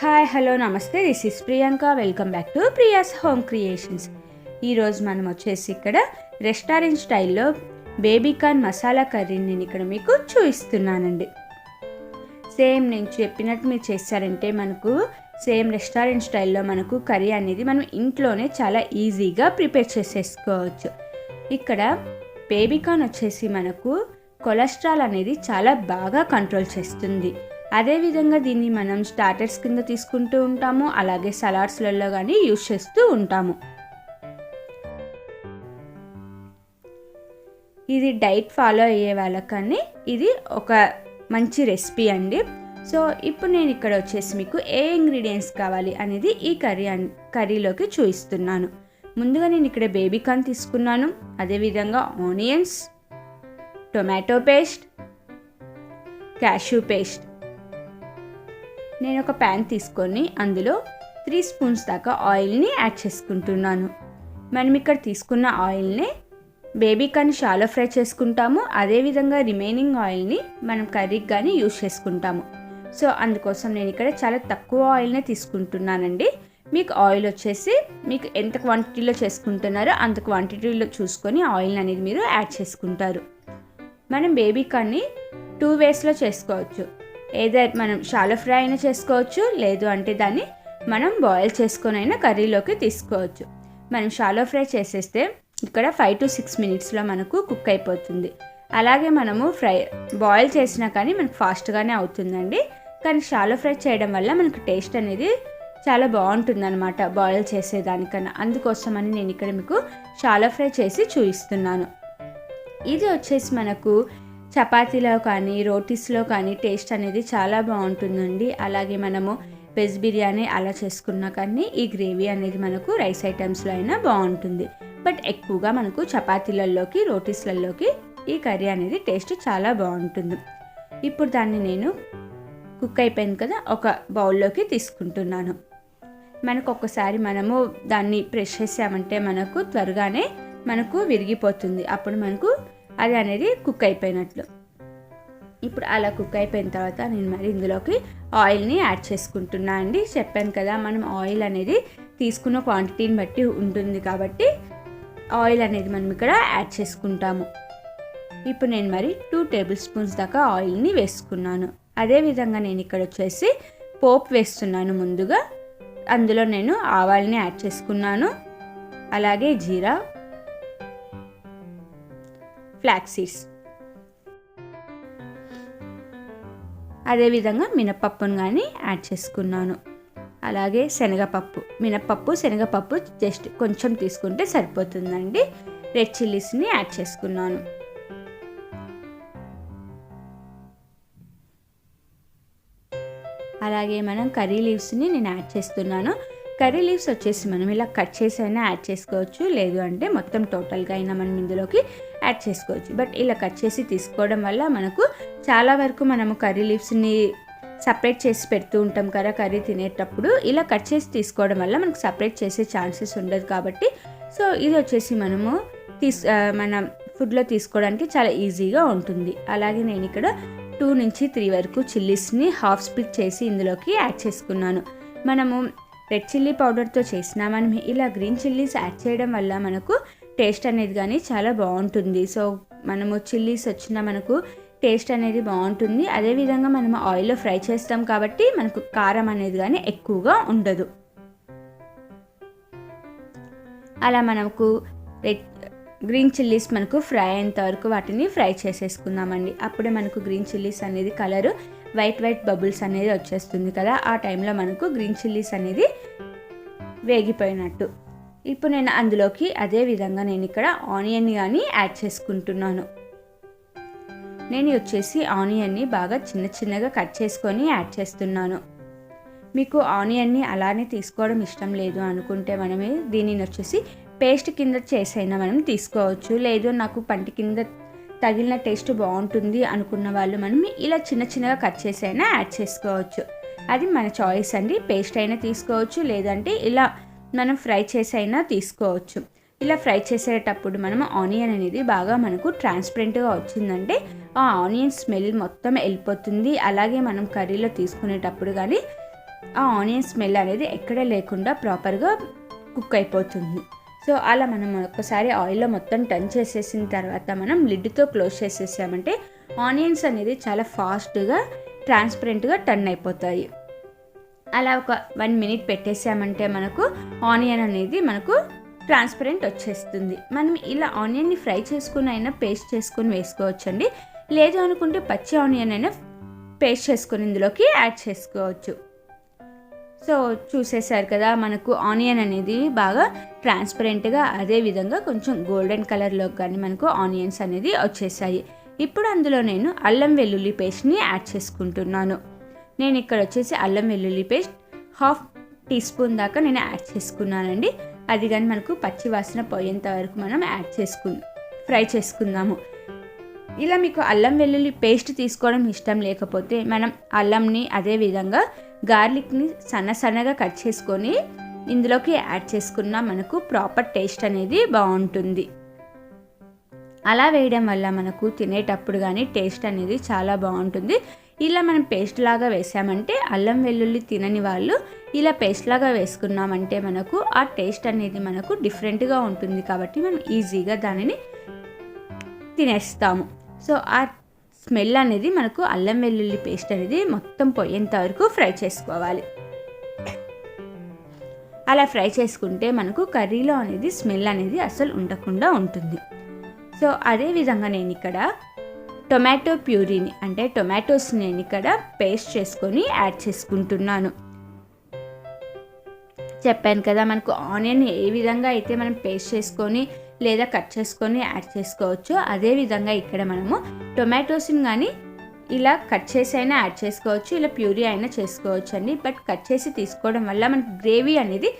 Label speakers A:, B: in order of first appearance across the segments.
A: Hi hello నమస్తే, this is Priyanka. Welcome back to Priya's home creations. ఈరోజు మనం వచ్చేసి ఇక్కడ రెస్టారెంట్ స్టైల్లో బేబీ కార్న్ మసాలా కర్రీని నేను ఇక్కడ మీకు చూపిస్తున్నానండి. సేమ్ నేను చెప్పినట్టు మీరు చేస్తారంటే మనకు సేమ్ రెస్టారెంట్ స్టైల్లో మనకు కర్రీ అనేది మనం ఇంట్లోనే చాలా ఈజీగా ప్రిపేర్ చేసేసుకోవచ్చు. ఇక్కడ బేబీ కార్న్ వచ్చేసి మనకు కొలెస్ట్రాల్ అనేది చాలా బాగా కంట్రోల్ చేస్తుంది. అదేవిధంగా దీన్ని మనం స్టార్టర్స్ కింద తీసుకుంటూ ఉంటాము, అలాగే సలాడ్స్లలో కానీ యూజ్ చేస్తూ ఉంటాము. ఇది డైట్ ఫాలో అయ్యే వాళ్ళకని ఇది ఒక మంచి రెసిపీ అండి. సో ఇప్పుడు నేను ఇక్కడ వచ్చేసి మీకు ఏ ఇంగ్రీడియంట్స్ కావాలి అనేది ఈ కర్రీలోకి చూపిస్తున్నాను. ముందుగా నేను ఇక్కడ బేబీ కార్న్ తీసుకున్నాను, అదేవిధంగా onions, tomato paste, cashew paste. నేను ఒక ప్యాన్ తీసుకొని అందులో 3 స్పూన్స్ దాకా ఆయిల్ని యాడ్ చేసుకుంటున్నాను. మనం ఇక్కడ తీసుకున్న ఆయిల్ని బేబీ కార్న్ షాలో ఫ్రై చేసుకుంటాము, అదేవిధంగా రిమైనింగ్ ఆయిల్ని మనం కర్రీకి కానీ యూజ్ చేసుకుంటాము. సో అందుకోసం నేను ఇక్కడ చాలా తక్కువ ఆయిల్నే తీసుకుంటున్నానండి. మీకు ఆయిల్ వచ్చేసి మీకు ఎంత క్వాంటిటీలో చేసుకుంటున్నారో అంత క్వాంటిటీలో చూసుకొని ఆయిల్ అనేది మీరు యాడ్ చేసుకుంటారు. మనం బేబీ కార్న్ని 2 వేస్లో చేసుకోవచ్చు. ఏదైతే మనం షాలో ఫ్రై అయినా చేసుకోవచ్చు, లేదు అంటే దాన్ని మనం బాయిల్ చేసుకొని అయినా కర్రీలోకి తీసుకోవచ్చు. మనం షాలో ఫ్రై చేసేస్తే ఇక్కడ 5 to 6 మినిట్స్లో మనకు కుక్ అయిపోతుంది. అలాగే మనము బాయిల్ చేసినా కానీ మనకు ఫాస్ట్గానే అవుతుందండి. కానీ షాలో ఫ్రై చేయడం వల్ల మనకు టేస్ట్ అనేది చాలా బాగుంటుందన్నమాట బాయిల్ చేసేదానికన్నా. అందుకోసమని నేను ఇక్కడ మీకు షాలో ఫ్రై చేసి చూపిస్తున్నాను. ఇది వచ్చేసి మనకు చపాతీలో కానీ రోటీస్లో కానీ టేస్ట్ అనేది చాలా బాగుంటుందండి. అలాగే మనము వెజ్ బిర్యానీ అలా చేసుకున్నా కానీ ఈ గ్రేవీ అనేది మనకు రైస్ ఐటమ్స్లో అయినా బాగుంటుంది. బట్ ఎక్కువగా మనకు చపాతీలలోకి రోటీస్లలోకి ఈ కర్రీ అనేది టేస్ట్ చాలా బాగుంటుంది. ఇప్పుడు దాన్ని నేను కుక్ అయిపోయింది కదా, ఒక బౌల్లోకి తీసుకుంటున్నాను. మనకు ఒక్కసారి మనము దాన్ని ప్రెస్ చేసామంటే మనకు త్వరగానే మనకు విరిగిపోతుంది. అప్పుడు మనకు అది అనేది కుక్ అయిపోయినట్లు. ఇప్పుడు అలా కుక్ అయిపోయిన తర్వాత నేను మరి ఇందులోకి ఆయిల్ని యాడ్ చేసుకుంటున్నా అండి. చెప్పాను కదా, మనం ఆయిల్ అనేది తీసుకున్న క్వాంటిటీని బట్టి ఉంటుంది కాబట్టి ఆయిల్ అనేది మనం ఇక్కడ యాడ్ చేసుకుంటాము. ఇప్పుడు నేను మరి 2 టేబుల్ స్పూన్స్ దాకా ఆయిల్ని వేసుకున్నాను. అదేవిధంగా నేను ఇక్కడ వచ్చేసి పోపు వేస్తున్నాను. ముందుగా అందులో నేను ఆవాల్ని యాడ్ చేసుకున్నాను, అలాగే జీరా, ఫ్లాక్స్ సీడ్స్, అదేవిధంగా మినపప్పును కానీ యాడ్ చేసుకున్నాను, అలాగే శనగపప్పు. మినపప్పు శనగపప్పు జస్ట్ కొంచెం తీసుకుంటే సరిపోతుందండి. రెడ్ చిల్లీస్ని యాడ్ చేసుకున్నాను. అలాగే మనం కర్రీ లీవ్స్ని నేను యాడ్ చేస్తున్నాను. కర్రీ లీవ్స్ వచ్చేసి మనం ఇలా కట్ చేసి అయినా యాడ్ చేసుకోవచ్చు, లేదు అంటే మొత్తం టోటల్గా అయినా మనం ఇందులోకి యాడ్ చేసుకోవచ్చు. బట్ ఇలా కట్ చేసి తీసుకోవడం వల్ల మనకు చాలా వరకు మనము కర్రీ లీవ్స్ని సపరేట్ చేసి పెడుతూ ఉంటాం కదా కర్రీ తినేటప్పుడు. ఇలా కట్ చేసి తీసుకోవడం వల్ల మనకు సపరేట్ చేసే ఛాన్సెస్ ఉండదు కాబట్టి సో ఇది వచ్చేసి మనము మన ఫుడ్లో తీసుకోవడానికి చాలా ఈజీగా ఉంటుంది. అలాగే నేను ఇక్కడ 2 నుంచి 3 వరకు చిల్లీస్ని హాఫ్ స్ప్లిట్ చేసి ఇందులోకి యాడ్ చేసుకున్నాను. మనము రెడ్ చిల్లీ పౌడర్తో చేసినా మనం ఇలా గ్రీన్ చిల్లీస్ యాడ్ చేయడం వల్ల మనకు టేస్ట్ అనేది కానీ చాలా బాగుంటుంది. సో మనము చిల్లీస్ వచ్చినా మనకు టేస్ట్ అనేది బాగుంటుంది. అదేవిధంగా మనము ఆయిల్లో ఫ్రై చేస్తాం కాబట్టి మనకు కారం అనేది కానీ ఎక్కువగా ఉండదు. అలా మనకు గ్రీన్ చిల్లీస్ మనకు ఫ్రై అయ్యేంత వరకు వాటిని ఫ్రై చేసేసుకుందామండి. అప్పుడే మనకు గ్రీన్ చిల్లీస్ అనేది కలరు వైట్ బబుల్స్ అనేది వచ్చేస్తుంది కదా, ఆ టైంలో మనకు గ్రీన్ చిల్లీస్ అనేది వేగిపోయినట్టు. ఇప్పుడు నేను అందులోకి అదే విధంగా నేను ఇక్కడ ఆనియన్ కానీ యాడ్ చేసుకుంటున్నాను. నేను వచ్చేసి ఆనియన్ని బాగా చిన్నగా కట్ చేసుకొని యాడ్ చేస్తున్నాను. మీకు ఆనియన్ని అలానే తీసుకోవడం ఇష్టం లేదు అనుకుంటే మనమే దీనిని వచ్చేసి పేస్ట్ కింద చేసైనా మనం తీసుకోవచ్చు, లేదు నాకు పంటి కింద తగిలిన టేస్ట్ బాగుంటుంది అనుకున్న వాళ్ళు మనం ఇలా చిన్నగా కట్ చేసి అయినా యాడ్ చేసుకోవచ్చు. అది మన చాయిస్ అండి. పేస్ట్ అయినా తీసుకోవచ్చు, లేదంటే ఇలా మనం ఫ్రై చేసి అయినా తీసుకోవచ్చు. ఇలా ఫ్రై చేసేటప్పుడు మనం ఆనియన్ అనేది బాగా మనకు ట్రాన్స్పరెంట్గా వచ్చిందంటే ఆ ఆనియన్ స్మెల్ మొత్తం వెళ్ళిపోతుంది. అలాగే మనం కర్రీలో తీసుకునేటప్పుడు కానీ ఆ ఆనియన్ స్మెల్ అనేది ఎక్కడ లేకుండా ప్రాపర్గా కుక్ అయిపోతుంది. సో అలా మనం ఒక్కసారి ఆయిల్లో మొత్తం టర్న్ చేసేసిన తర్వాత మనం లిడ్తో క్లోజ్ చేసేసామంటే ఆనియన్స్ అనేది చాలా ఫాస్ట్గా ట్రాన్స్పరెంట్గా టర్న్ అయిపోతాయి. అలా ఒక 1 minute పెట్టేసామంటే మనకు ఆనియన్ అనేది మనకు ట్రాన్స్పరెంట్ వచ్చేస్తుంది. మనం ఇలా ఆనియన్ని ఫ్రై చేసుకుని అయినా పేస్ట్ చేసుకుని వేసుకోవచ్చండి. లేదు అనుకుంటే పచ్చి ఆనియన్ అయినా పేస్ట్ చేసుకుని ఇందులోకి యాడ్ చేసుకోవచ్చు. సో చూసేసారు కదా, మనకు ఆనియన్ అనేది బాగా ట్రాన్స్పరెంట్గా అదేవిధంగా కొంచెం గోల్డెన్ కలర్లో కానీ మనకు ఆనియన్స్ అనేది వచ్చేసాయి. ఇప్పుడు అందులో నేను అల్లం వెల్లుల్లి పేస్ట్ని యాడ్ చేసుకుంటున్నాను. నేను ఇక్కడ వచ్చేసి అల్లం వెల్లుల్లి పేస్ట్ 1/2 teaspoon దాకా నేను యాడ్ చేసుకున్నానండి. అది కానీ మనకు పచ్చి వాసన పోయేంత వరకు మనం ఫ్రై చేసుకుందాము. ఇలా మీకు అల్లం వెల్లుల్లి పేస్ట్ తీసుకోవడం ఇష్టం లేకపోతే మనం అల్లంని అదేవిధంగా గార్లిక్ని సన్నగా కట్ చేసుకొని ఇందులోకి యాడ్ చేసుకున్నా మనకు ప్రాపర్ టేస్ట్ అనేది బాగుంటుంది. అలా వేయడం వల్ల మనకు తినేటప్పుడు కానీ టేస్ట్ అనేది చాలా బాగుంటుంది. ఇలా మనం పేస్ట్ లాగా వేసామంటే అల్లం వెల్లుల్లి తినని వాళ్ళు ఇలా పేస్ట్ లాగా వేసుకున్నామంటే మనకు ఆ టేస్ట్ అనేది మనకు డిఫరెంట్గా ఉంటుంది. కాబట్టి మనం ఈజీగా దానిని తినేస్తాము. సో ఆ స్మెల్ అనేది మనకు అల్లం వెల్లుల్లి పేస్ట్ అనేది మొత్తం పోయేంత వరకు ఫ్రై చేసుకోవాలి. అలా ఫ్రై చేసుకుంటే మనకు కర్రీలో అనేది స్మెల్ అనేది అసలు ఉండకుండా ఉంటుంది. సో అదేవిధంగా నేను ఇక్కడ టొమాటో ప్యూరీని అంటే టొమాటోస్ నేను ఇక్కడ పేస్ట్ చేసుకొని యాడ్ చేసుకుంటున్నాను. చెప్పాను కదా, మనకు ఆనియన్ ఏ విధంగా అయితే మనం పేస్ట్ చేసుకొని లేదా కట్ చేసుకొని యాడ్ చేసుకోవచ్చు, అదేవిధంగా ఇక్కడ మనము టొమాటోస్ని కానీ ఇలా కట్ చేసి అయినా యాడ్ చేసుకోవచ్చు, ఇలా ప్యూరీ అయినా చేసుకోవచ్చు అండి. బట్ కట్ చేసి తీసుకోవడం వల్ల మనకు గ్రేవీ అనేది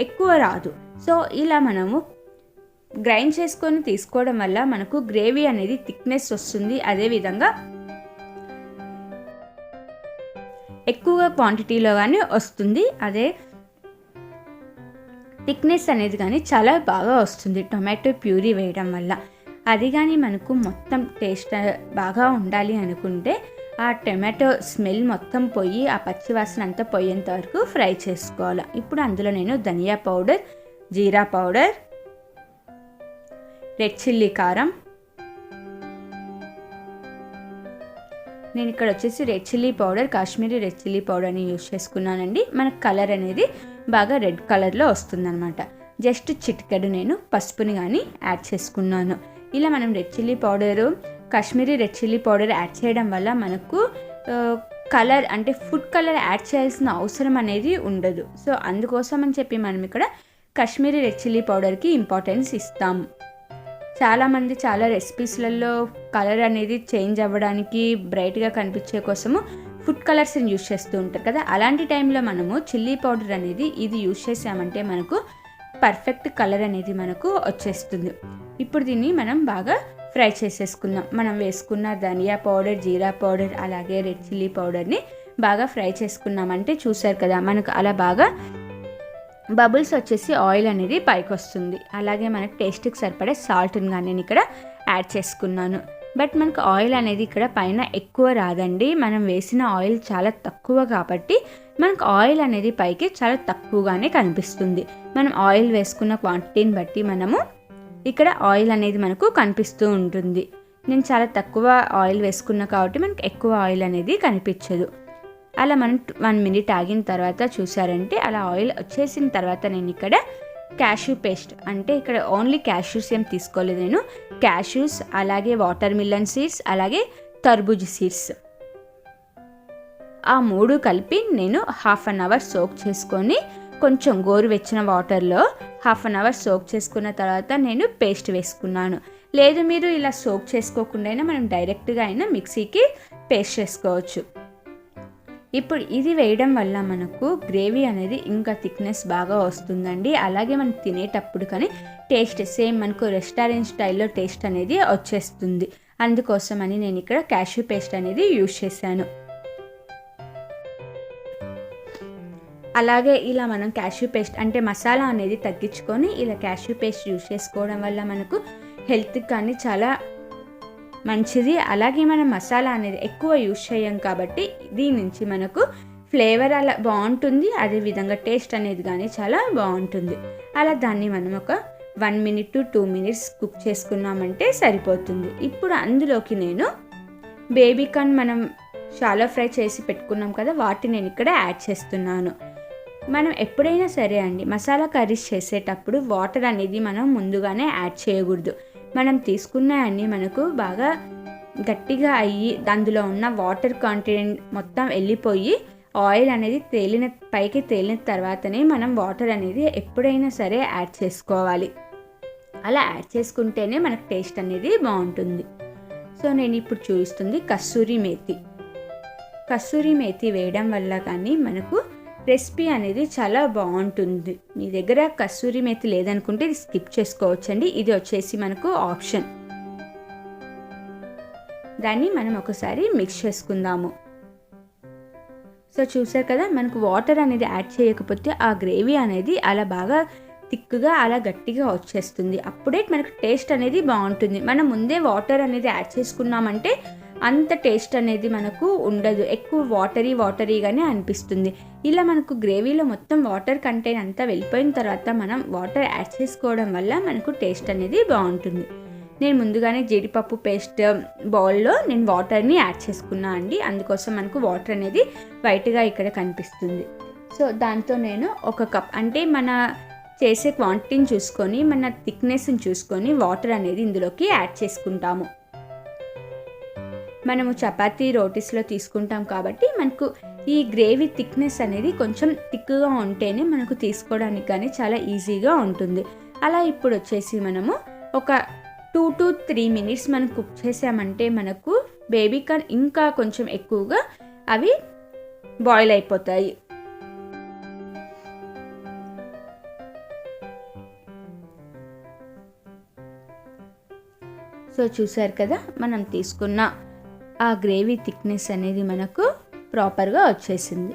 A: ఎక్కువ రాదు. సో ఇలా మనము గ్రైండ్ చేసుకొని తీసుకోవడం వల్ల మనకు గ్రేవీ అనేది థిక్నెస్ వస్తుంది. అదేవిధంగా ఎక్కువగా క్వాంటిటీలో కానీ వస్తుంది. అదే థిక్నెస్ అనేది కానీ చాలా బాగా వస్తుంది టొమాటో ప్యూరీ వేయడం వల్ల. అది కానీ మనకు మొత్తం టేస్ట్ బాగా ఉండాలి అనుకుంటే ఆ టొమాటో స్మెల్ మొత్తం పోయి ఆ పచ్చివాసన అంతా పోయేంత వరకు ఫ్రై చేసుకోవాలి. ఇప్పుడు అందులో నేను ధనియా పౌడర్, జీరా పౌడర్, రెడ్ చిల్లీ కారం, నేను ఇక్కడ వచ్చేసి red chilli powder, Kashmiri red chilli పౌడర్ని యూజ్ చేసుకున్నానండి. మనకు కలర్ అనేది బాగా రెడ్ కలర్లో వస్తుందన్నమాట. జస్ట్ చిటికెడు నేను పసుపుని కానీ యాడ్ చేసుకున్నాను. ఇలా మనం red chilli powder, Kashmiri red chilli powder add చేయడం వల్ల మనకు కలర్ అంటే ఫుడ్ కలర్ యాడ్ చేయాల్సిన అవసరం అనేది ఉండదు. సో అందుకోసం అని చెప్పి మనం ఇక్కడ కాశ్మీరీ రెడ్ చిల్లీ పౌడర్కి ఇంపార్టెన్స్ ఇస్తాము. చాలామంది చాలా రెసిపీస్లలో కలర్ అనేది చేంజ్ అవ్వడానికి బ్రైట్గా కనిపించే కోసము ఫుడ్ కలర్స్ని యూజ్ చేస్తూ ఉంటారు కదా, అలాంటి టైంలో మనము చిల్లీ పౌడర్ అనేది ఇది యూజ్ చేసామంటే మనకు పర్ఫెక్ట్ కలర్ అనేది మనకు వచ్చేస్తుంది. ఇప్పుడు దీన్ని మనం బాగా ఫ్రై చేసేసుకుందాం. మనం వేసుకున్న ధనియా పౌడర్, జీరా పౌడర్ అలాగే రెడ్ చిల్లీ పౌడర్ని బాగా ఫ్రై చేసుకున్నామంటే చూసారు కదా, మనకు అలా బాగా బబుల్స్ వచ్చేసి ఆయిల్ అనేది పైకి వస్తుంది. అలాగే మనకు టేస్ట్కి సరిపడే సాల్ట్ని కానీ నేను ఇక్కడ యాడ్ చేసుకున్నాను. బట్ మనకు ఆయిల్ అనేది ఇక్కడ పైన ఎక్కువ రాదండి, మనం వేసిన ఆయిల్ చాలా తక్కువ కాబట్టి మనకు ఆయిల్ అనేది పైకి చాలా తక్కువగానే కనిపిస్తుంది. మనం ఆయిల్ వేసుకున్న క్వాంటిటీని బట్టి మనము ఇక్కడ ఆయిల్ అనేది మనకు కనిపిస్తూ ఉంటుంది. నేను చాలా తక్కువ ఆయిల్ వేసుకున్నా కాబట్టి మనకు ఎక్కువ ఆయిల్ అనేది కనిపించదు. అలా మనం 1 minute ఆగిన తర్వాత చూసారంటే అలా ఆయిల్ వచ్చేసిన తర్వాత నేను ఇక్కడ క్యాష్యూ పేస్ట్ అంటే ఇక్కడ ఓన్లీ క్యాష్యూస్ ఏం తీసుకోలేదు నేను, క్యాష్యూస్ అలాగే వాటర్ మిలన్ సీడ్స్ అలాగే తర్బూజ్ సీడ్స్ ఆ 3 కలిపి నేను 1/2 hour సోక్ చేసుకొని కొంచెం గోరువెచ్చిన వాటర్లో 1/2 hour సోక్ చేసుకున్న తర్వాత నేను పేస్ట్ వేసుకున్నాను. లేదు మీరు ఇలా సోక్ చేసుకోకుండా మనం డైరెక్ట్గా అయినా మిక్సీకి పేస్ట్ చేసుకోవచ్చు. ఇప్పుడు ఇది వేయడం వల్ల మనకు గ్రేవీ అనేది ఇంకా థిక్నెస్ బాగా వస్తుందండి. అలాగే మనం తినేటప్పుడు కానీ టేస్ట్ సేమ్ మనకు రెస్టారెంట్ స్టైల్లో టేస్ట్ అనేది వచ్చేస్తుంది. అందుకోసమని నేను ఇక్కడ క్యాష్యూ పేస్ట్ అనేది యూజ్ చేశాను. అలాగే ఇలా మనం క్యాష్యూ పేస్ట్ అంటే మసాలా అనేది తగ్గించుకొని ఇలా క్యాష్యూ పేస్ట్ యూజ్ చేసుకోవడం వల్ల మనకు హెల్త్కి కానీ చాలా మంచిది. అలాగే మనం మసాలా అనేది ఎక్కువ యూజ్ చేయం కాబట్టి దీని నుంచి మనకు ఫ్లేవర్ అలా బాగుంటుంది, అదేవిధంగా టేస్ట్ అనేది కానీ చాలా బాగుంటుంది. అలా దాన్ని మనం ఒక 1 minute to 2 minutes కుక్ చేసుకున్నామంటే సరిపోతుంది. ఇప్పుడు అందులోకి నేను బేబీ కార్న్ మనం షాలో ఫ్రై చేసి పెట్టుకున్నాం కదా, వాటిని నేను ఇక్కడ యాడ్ చేస్తున్నాను. మనం ఎప్పుడైనా సరే అండి మసాలా కర్రీస్ చేసేటప్పుడు వాటర్ అనేది మనం ముందుగానే యాడ్ చేయకూడదు. మనం తీసుకున్న అన్నీ మనకు బాగా గట్టిగా అయ్యి అందులో ఉన్న వాటర్ కంటెంట్ మొత్తం వెళ్ళిపోయి ఆయిల్ అనేది పైకి తేలిన తర్వాతనే మనం వాటర్ అనేది ఎప్పుడైనా సరే యాడ్ చేసుకోవాలి. అలా యాడ్ చేసుకుంటేనే మనకు టేస్ట్ అనేది బాగుంటుంది. సో నేను ఇప్పుడు చూపిస్తుంది కస్తూరి మేతి. కస్తూరి మేతి వేయడం వల్ల కానీ మనకు రెసిపీ అనేది చాలా బాగుంటుంది. మీ దగ్గర కస్తూరి మేతి లేదనుకుంటే ఇది స్కిప్ చేసుకోవచ్చండి. ఇది వచ్చేసి మనకు ఆప్షన్. దాన్ని మనం ఒకసారి మిక్స్ చేసుకుందాము. సో చూసారు కదా, మనకు వాటర్ అనేది యాడ్ చేయకపోతే ఆ గ్రేవీ అనేది అలా బాగా థిక్గా అలా గట్టిగా వచ్చేస్తుంది. అప్పుడే మనకు టేస్ట్ అనేది బాగుంటుంది. మనం ముందే వాటర్ అనేది యాడ్ చేసుకున్నామంటే అంత టేస్ట్ అనేది మనకు ఉండదు, ఎక్కువ వాటరీగానే అనిపిస్తుంది. ఇలా మనకు గ్రేవీలో మొత్తం వాటర్ కంటెంట్ అంతా వెళ్ళిపోయిన తర్వాత మనం వాటర్ యాడ్ చేసుకోవడం వల్ల మనకు టేస్ట్ అనేది బాగుంటుంది. నేను ముందుగానే జీడిపప్పు పేస్ట్ బౌల్లో నేను వాటర్ని యాడ్ చేసుకున్నా అండి. అందుకోసం మనకు వాటర్ అనేది వైట్గా ఇక్కడ కనిపిస్తుంది. సో దాంతో నేను 1 కప్ అంటే మన చేసే క్వాంటిటీని చూసుకొని మన థిక్నెస్ని చూసుకొని వాటర్ అనేది ఇందులోకి యాడ్ చేసుకుంటాము. మనము చపాతీ రోటీస్లో తీసుకుంటాం కాబట్టి మనకు ఈ గ్రేవీ థిక్నెస్ అనేది కొంచెం థిక్గా ఉంటేనే మనకు తీసుకోవడానికి కానీ చాలా ఈజీగా ఉంటుంది. అలా ఇప్పుడు వచ్చేసి మనము ఒక 2 to 3 minutes మనం కుక్ చేసామంటే మనకు బేబీ కార్న్ ఇంకా కొంచెం ఎక్కువగా అవి బాయిల్ అయిపోతాయి. సో చూసారు కదా, మనం తీసుకున్న ఆ గ్రేవీ థిక్నెస్ అనేది మనకు ప్రాపర్గా వచ్చేసింది.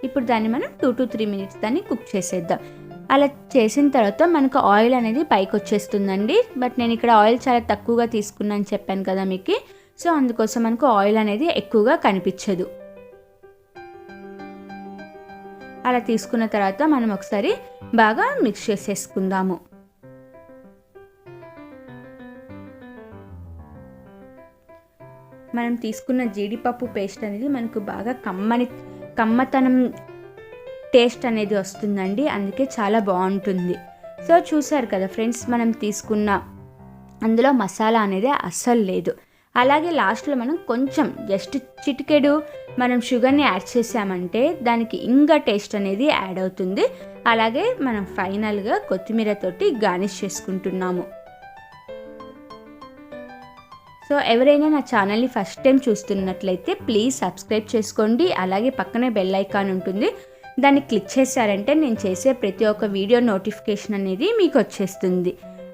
A: ఇప్పుడు దాన్ని మనం 2 to 3 minutes దాన్ని కుక్ చేసేద్దాం. అలా చేసిన తర్వాత మనకు ఆయిల్ అనేది పైకి వచ్చేస్తుందండి. బట్ నేను ఇక్కడ ఆయిల్ చాలా తక్కువగా తీసుకున్నాను చెప్పాను కదా మీకు. సో అందుకోసం మనకు ఆయిల్ అనేది ఎక్కువగా కనిపించదు. అలా తీసుకున్న తర్వాత మనం ఒకసారి బాగా మిక్స్ చేసేసుకుందాము. మనం తీసుకున్న జీడిపప్పు పేస్ట్ అనేది మనకు బాగా కమ్మతనం టేస్ట్ అనేది వస్తుందండి. అందుకే చాలా బాగుంటుంది. సో చూసారు కదా ఫ్రెండ్స్, మనం తీసుకున్న అందులో మసాలా అనేది అస్సలు లేదు. అలాగే లాస్ట్లో మనం కొంచెం జస్ట్ చిటికెడు మనం షుగర్ని యాడ్ చేసామంటే దానికి ఇంకా టేస్ట్ అనేది యాడ్ అవుతుంది. అలాగే మనం ఫైనల్గా కొత్తిమీరతోటి గార్నిష్ చేసుకుంటున్నాము. సో ఎవరైనా నా ఛానల్ని ఫస్ట్ టైం చూస్తున్నట్లయితే ప్లీజ్ సబ్స్క్రైబ్ చేసుకోండి. అలాగే పక్కనే బెల్ ఐకాన్ ఉంటుంది, దాన్ని క్లిక్ చేశారంటే నేను చేసే ప్రతి ఒక్క వీడియో నోటిఫికేషన్ అనేది మీకు వచ్చేస్తుంది.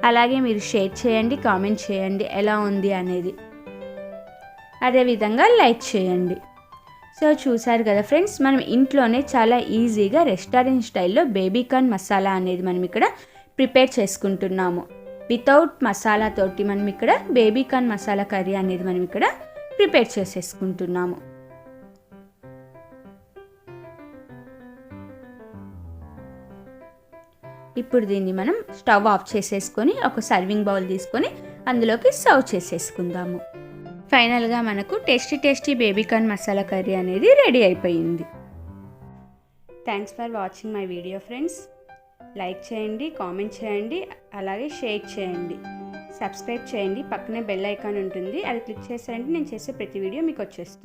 A: అలాగే మీరు షేర్ చేయండి, కామెంట్ చేయండి ఎలా ఉంది అనేది, అదేవిధంగా లైక్ చేయండి. సో చూసారు కదా ఫ్రెండ్స్, మనం ఇంట్లోనే చాలా ఈజీగా రెస్టారెంట్ స్టైల్లో బేబీ కార్న్ మసాలా అనేది మనం ఇక్కడ ప్రిపేర్ చేసుకుంటున్నాము. వితౌట్ మసాలా తోటి మనం ఇక్కడ బేబీ కార్న్ మసాలా కర్రీ అనేది మనం ఇక్కడ ప్రిపేర్ చేసేసుకుంటున్నాము. ఇప్పుడు దీన్ని మనం స్టవ్ ఆఫ్ చేసేసుకొని ఒక సర్వింగ్ బౌల్ తీసుకొని అందులోకి సర్వ్ చేసేసుకుందాము. ఫైనల్గా మనకు tasty baby corn masala curry అనేది రెడీ అయిపోయింది. Thanks for watching my video friends. Like చేయండి, కామెంట్ చేయండి, అలాగే షేర్ చేయండి, సబ్స్క్రైబ్ చేయండి. పక్కనే బెల్ ఐకాన్ ఉంటుంది, అది క్లిక్ చేశారంటే నేను చేసే ప్రతి వీడియో మీకు వచ్చేస్తుంది.